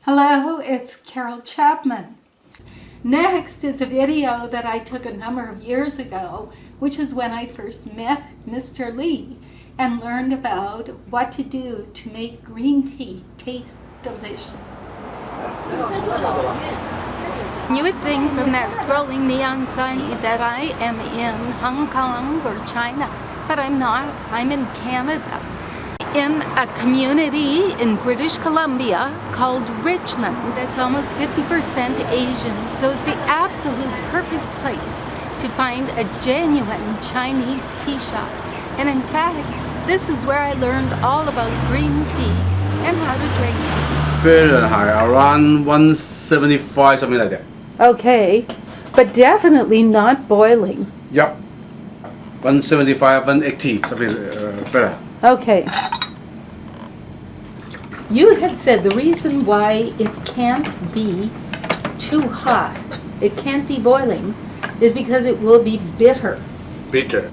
Hello, it's Carol Chapman. Next is a video that I took a number of years ago, which is when I first met Mr. Lee and learned about what to do to make green tea taste delicious. You would think from that scrolling neon sign that I am in Hong Kong or China, but I'm not. I'm in Canada, in a community in British Columbia called Richmond. It's almost 50% Asian, so it's the absolute perfect place to find a genuine Chinese tea shop. And in fact, this is where I learned all about green tea and how to drink it. Fahrenheit around 175, something like that. Okay, but definitely not boiling. Yep. 175, 180, something better. Okay. You had said the reason why it can't be too hot, it can't be boiling, is because it will be bitter. Bitter.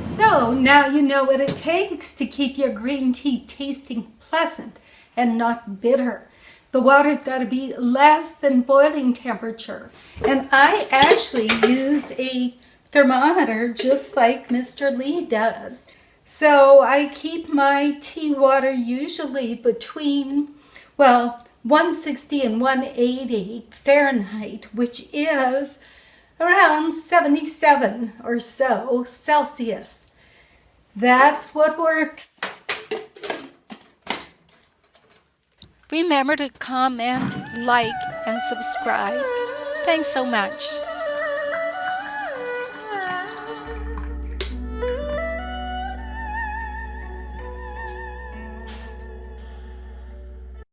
So now you know what it takes to keep your green tea tasting pleasant and not bitter. The water's got to be less than boiling temperature. And I actually use a thermometer just like Mr. Lee does. So I keep my tea water usually between, 160 and 180 Fahrenheit, which is around 77 or so Celsius. That's what works. Remember to comment, like, and subscribe. Thanks so much.